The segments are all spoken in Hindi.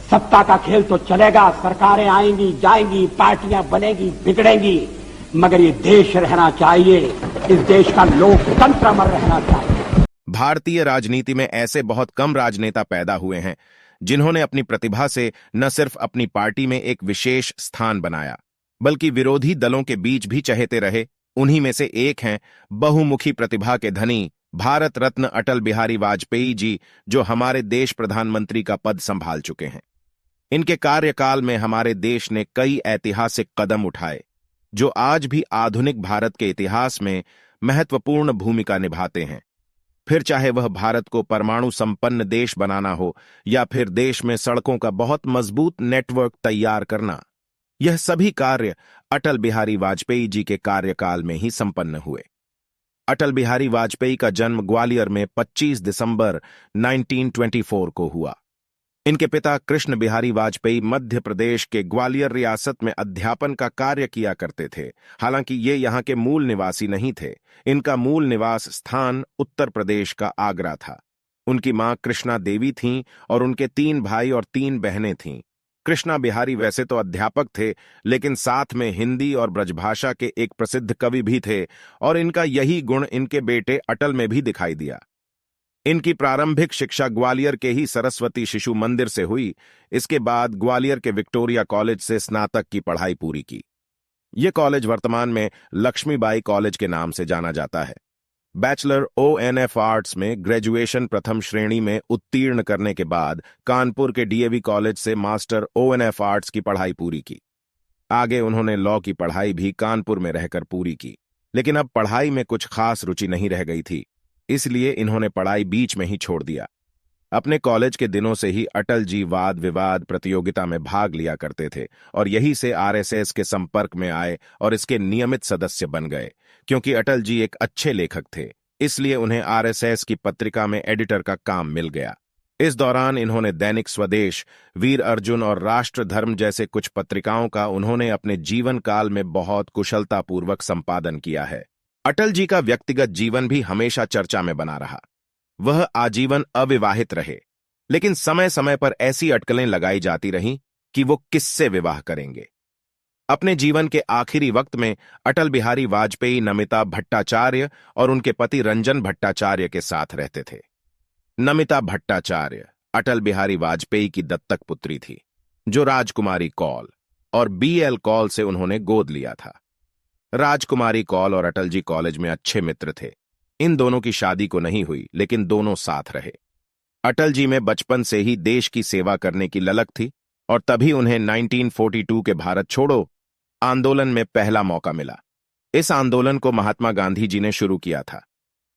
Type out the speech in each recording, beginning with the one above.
सत्ता का खेल तो चलेगा, सरकारें आएंगी जाएंगी, पार्टियां बनेगी बिगड़ेंगी, मगर ये देश रहना चाहिए, इस देश का लोकतंत्र अमर रहना चाहिए। भारतीय राजनीति में ऐसे बहुत कम राजनेता पैदा हुए हैं जिन्होंने अपनी प्रतिभा से न सिर्फ अपनी पार्टी में एक विशेष स्थान बनाया, बल्कि विरोधी दलों के बीच भी चहेते रहे। उन्हीं में से एक हैं बहुमुखी प्रतिभा के धनी भारत रत्न अटल बिहारी वाजपेयी जी, जो हमारे देश प्रधानमंत्री का पद संभाल चुके हैं। इनके कार्यकाल में हमारे देश ने कई ऐतिहासिक कदम उठाए जो आज भी आधुनिक भारत के इतिहास में महत्वपूर्ण भूमिका निभाते हैं। फिर चाहे वह भारत को परमाणु संपन्न देश बनाना हो या फिर देश में सड़कों का बहुत मजबूत नेटवर्क तैयार करना, यह सभी कार्य अटल बिहारी वाजपेयी जी के कार्यकाल में ही संपन्न हुए। अटल बिहारी वाजपेयी का जन्म ग्वालियर में 25 दिसंबर 1924 को हुआ। इनके पिता कृष्ण बिहारी वाजपेयी मध्य प्रदेश के ग्वालियर रियासत में अध्यापन का कार्य किया करते थे। हालांकि ये यहाँ के मूल निवासी नहीं थे। इनका मूल निवास स्थान उत्तर प्रदेश का आगरा था। उनकी मां कृष्णा देवी थीं और उनके 3 भाई और 3 बहनें थीं। कृष्णा बिहारी वैसे तो अध्यापक थे, लेकिन साथ में हिंदी और ब्रजभाषा के एक प्रसिद्ध कवि भी थे और इनका यही गुण इनके बेटे अटल में भी दिखाई दिया। इनकी प्रारंभिक शिक्षा ग्वालियर के ही सरस्वती शिशु मंदिर से हुई। इसके बाद ग्वालियर के विक्टोरिया कॉलेज से स्नातक की पढ़ाई पूरी की। यह कॉलेज वर्तमान में लक्ष्मीबाई कॉलेज के नाम से जाना जाता है। बैचलर ONF आर्ट्स में ग्रेजुएशन प्रथम श्रेणी में उत्तीर्ण करने के बाद कानपुर के DAV कॉलेज से मास्टर ONF आर्ट्स की पढ़ाई पूरी की। आगे उन्होंने लॉ की पढ़ाई भी कानपुर में रहकर पूरी की, लेकिन अब पढ़ाई में कुछ खास रुचि नहीं रह गई थी, इसलिए इन्होंने पढ़ाई बीच में ही छोड़ दिया। अपने कॉलेज के दिनों से ही अटल जी वाद विवाद प्रतियोगिता में भाग लिया करते थे और यही से RSS के संपर्क में आए और इसके नियमित सदस्य बन गए। क्योंकि अटल जी एक अच्छे लेखक थे, इसलिए उन्हें RSS की पत्रिका में एडिटर का काम मिल गया। इस दौरान इन्होंने दैनिक स्वदेश, वीर अर्जुन और राष्ट्र धर्म जैसे कुछ पत्रिकाओं का उन्होंने अपने जीवन काल में बहुत कुशलतापूर्वक संपादन किया है। अटल जी का व्यक्तिगत जीवन भी हमेशा चर्चा में बना रहा। वह आजीवन अविवाहित रहे, लेकिन समय समय पर ऐसी अटकलें लगाई जाती रहीं कि वो किससे विवाह करेंगे। अपने जीवन के आखिरी वक्त में अटल बिहारी वाजपेयी नमिता भट्टाचार्य और उनके पति रंजन भट्टाचार्य के साथ रहते थे। नमिता भट्टाचार्य अटल बिहारी वाजपेयी की दत्तक पुत्री थी, जो राजकुमारी कौल और BL कौल से उन्होंने गोद लिया था। राजकुमारी कौल और अटल जी कॉलेज में अच्छे मित्र थे। इन दोनों की शादी को नहीं हुई, लेकिन दोनों साथ रहे। अटल जी में बचपन से ही देश की सेवा करने की ललक थी और तभी उन्हें 1942 के भारत छोड़ो आंदोलन में पहला मौका मिला। इस आंदोलन को महात्मा गांधी जी ने शुरू किया था।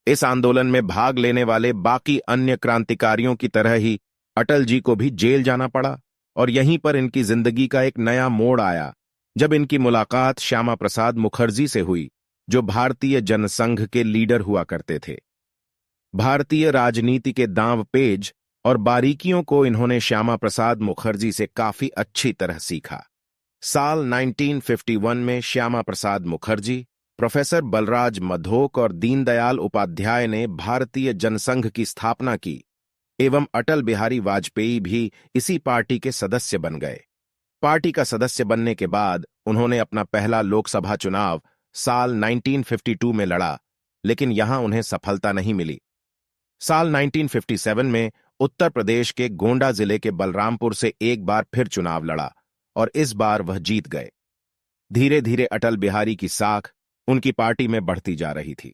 इस आंदोलन में भाग लेने वाले बाकी अन्य क्रांतिकारियों की तरह ही अटल जी को भी जेल जाना पड़ा और यहीं पर इनकी जिंदगी का एक नया मोड़ आया जब इनकी मुलाकात श्यामा प्रसाद मुखर्जी से हुई, जो भारतीय जनसंघ के लीडर हुआ करते थे। भारतीय राजनीति के दांव पेज और बारीकियों को इन्होंने श्यामा प्रसाद मुखर्जी से काफी अच्छी तरह सीखा। साल 1951 में श्यामा प्रसाद मुखर्जी, प्रोफेसर बलराज मधोक और दीनदयाल उपाध्याय ने भारतीय जनसंघ की स्थापना की एवं अटल बिहारी वाजपेयी भी इसी पार्टी के सदस्य बन गए। पार्टी का सदस्य बनने के बाद उन्होंने अपना पहला लोकसभा चुनाव साल 1952 में लड़ा, लेकिन यहां उन्हें सफलता नहीं मिली। साल 1957 में उत्तर प्रदेश के गोंडा जिले के बलरामपुर से एक बार फिर चुनाव लड़ा और इस बार वह जीत गए। धीरे धीरे अटल बिहारी की साख उनकी पार्टी में बढ़ती जा रही थी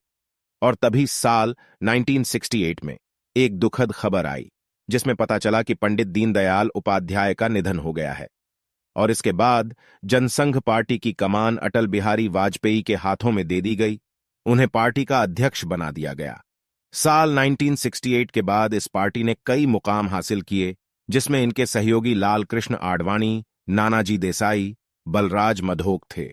और तभी साल 1968 में एक दुखद खबर आई, जिसमें पता चला कि पंडित दीनदयाल उपाध्याय का निधन हो गया है और इसके बाद जनसंघ पार्टी की कमान अटल बिहारी वाजपेयी के हाथों में दे दी गई। उन्हें पार्टी का अध्यक्ष बना दिया गया। साल 1968 के बाद इस पार्टी ने कई मुकाम हासिल किए, जिसमें इनके सहयोगी लाल कृष्ण आडवाणी, नानाजी देसाई, बलराज मधोक थे।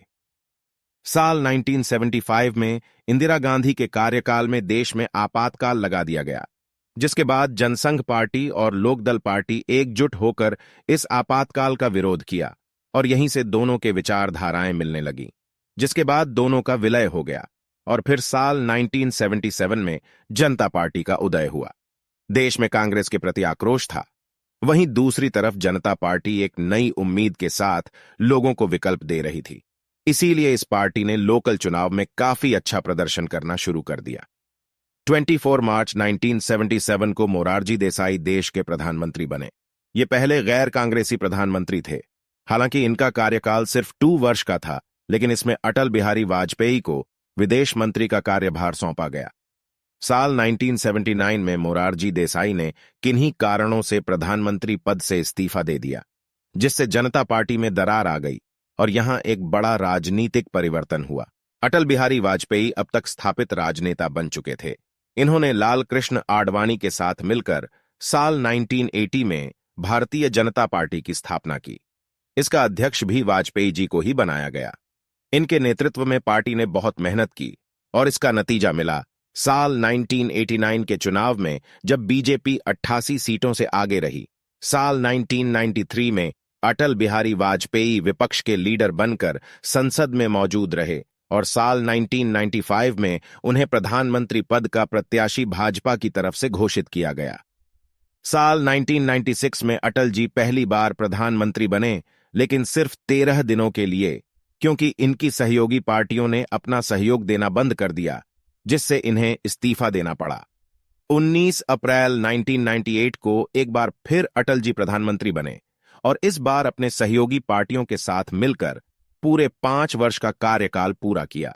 साल 1975 में इंदिरा गांधी के कार्यकाल में देश में आपातकाल लगा दिया गया, जिसके बाद जनसंघ पार्टी और लोकदल पार्टी एकजुट होकर इस आपातकाल का विरोध किया और यहीं से दोनों के विचारधाराएं मिलने लगीं, जिसके बाद दोनों का विलय हो गया और फिर साल 1977 में जनता पार्टी का उदय हुआ। देश में कांग्रेस के प्रति आक्रोश था। वहीं दूसरी तरफ जनता पार्टी एक नई उम्मीद के साथ लोगों को विकल्प दे रही थी। इसीलिए इस पार्टी ने लोकल चुनाव में काफी अच्छा प्रदर्शन करना शुरू कर दिया। 24 मार्च 1977 को मोरारजी देसाई देश के प्रधानमंत्री बने। ये पहले गैर कांग्रेसी प्रधानमंत्री थे। हालांकि इनका कार्यकाल सिर्फ 2 वर्ष का था, लेकिन इसमें अटल बिहारी वाजपेयी को विदेश मंत्री का कार्यभार सौंपा गया। साल 1979 में मोरारजी देसाई ने किन्हीं कारणों से प्रधानमंत्री पद से इस्तीफा दे दिया, जिससे जनता पार्टी में दरार आ गई और यहां एक बड़ा राजनीतिक परिवर्तन हुआ। अटल बिहारी वाजपेयी अब तक स्थापित राजनेता बन चुके थे। इन्होंने लाल कृष्ण आडवाणी के साथ मिलकर साल 1980 में भारतीय जनता पार्टी की स्थापना की। इसका अध्यक्ष भी वाजपेयी जी को ही बनाया गया। इनके नेतृत्व में पार्टी ने बहुत मेहनत की और इसका नतीजा मिला। साल 1989 के चुनाव में जब बीजेपी 88 सीटों से आगे रही, साल 1993 में अटल बिहारी वाजपेयी विपक्ष के लीडर बनकर संसद में मौजूद रहे और साल 1995 में उन्हें प्रधानमंत्री पद का प्रत्याशी भाजपा की तरफ से घोषित किया गया। साल 1996 में अटल जी पहली बार प्रधानमंत्री बने, लेकिन सिर्फ 13 दिनों के लिए, क्योंकि इनकी सहयोगी पार्टियों ने अपना सहयोग देना बंद कर दिया, जिससे इन्हें इस्तीफा देना पड़ा। 19 अप्रैल 1998 को एक बार फिर अटल जी प्रधानमंत्री बने और इस बार अपने सहयोगी पार्टियों के साथ मिलकर पूरे 5 वर्ष का कार्यकाल पूरा किया।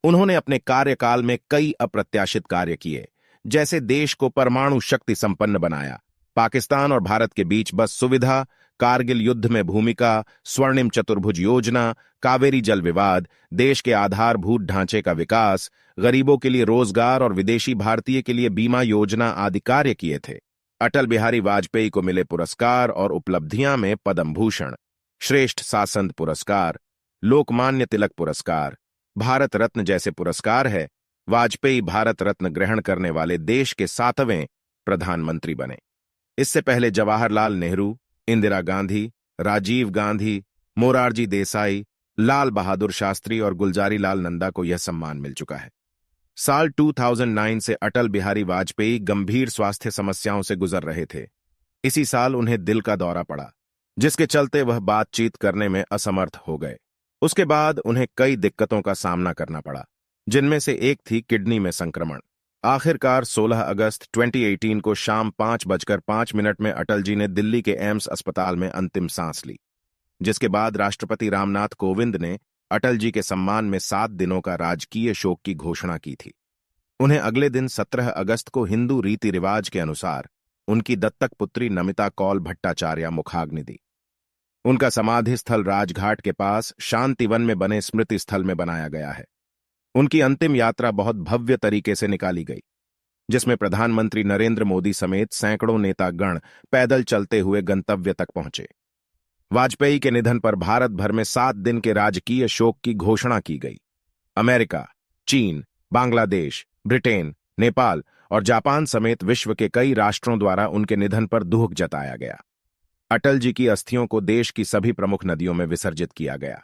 उन्होंने अपने कार्यकाल में कई अप्रत्याशित कार्य किए, जैसे देश को परमाणु शक्ति संपन्न बनाया, पाकिस्तान और भारत के बीच बस सुविधा, कारगिल युद्ध में भूमिका, स्वर्णिम चतुर्भुज योजना, कावेरी जल विवाद, देश के आधारभूत ढांचे का विकास, गरीबों के लिए रोजगार और विदेशी भारतीय के लिए बीमा योजना आदि कार्य किए थे। अटल बिहारी वाजपेयी को मिले पुरस्कार और उपलब्धियां में पद्म भूषण, श्रेष्ठ शासन पुरस्कार, लोकमान्य तिलक पुरस्कार, भारत रत्न जैसे पुरस्कार है। वाजपेयी भारत रत्न ग्रहण करने वाले देश के 7वें प्रधानमंत्री बने। इससे पहले जवाहरलाल नेहरू, इंदिरा गांधी, राजीव गांधी, मोरारजी देसाई, लाल बहादुर शास्त्री और गुलजारी लाल नंदा को यह सम्मान मिल चुका है। साल 2009 से अटल बिहारी वाजपेयी गंभीर स्वास्थ्य समस्याओं से गुजर रहे थे। इसी साल उन्हें दिल का दौरा पड़ा, जिसके चलते वह बातचीत करने में असमर्थ हो गए। उसके बाद उन्हें कई दिक्कतों का सामना करना पड़ा, जिनमें से एक थी किडनी में संक्रमण। आखिरकार 16 अगस्त 2018 को शाम 5:05 में अटल जी ने दिल्ली के एम्स अस्पताल में अंतिम सांस ली, जिसके बाद राष्ट्रपति रामनाथ कोविंद ने अटल जी के सम्मान में 7 दिनों का राजकीय शोक की घोषणा की थी। उन्हें अगले दिन 17 अगस्त को हिंदू रीति रिवाज के अनुसार उनकी दत्तक पुत्री नमिता कौल भट्टाचार्य मुखाग्नि दी। उनका समाधि स्थल राजघाट के पास शांतिवन में बने स्मृति स्थल में बनाया गया है। उनकी अंतिम यात्रा बहुत भव्य तरीके से निकाली गई, जिसमें प्रधानमंत्री नरेंद्र मोदी समेत सैकड़ों नेतागण पैदल चलते हुए गंतव्य तक पहुंचे। वाजपेयी के निधन पर भारत भर में 7 दिन के राजकीय शोक की घोषणा की गई। अमेरिका, चीन, बांग्लादेश, ब्रिटेन, नेपाल और जापान समेत विश्व के कई राष्ट्रों द्वारा उनके निधन पर दुख जताया गया। अटल जी की अस्थियों को देश की सभी प्रमुख नदियों में विसर्जित किया गया।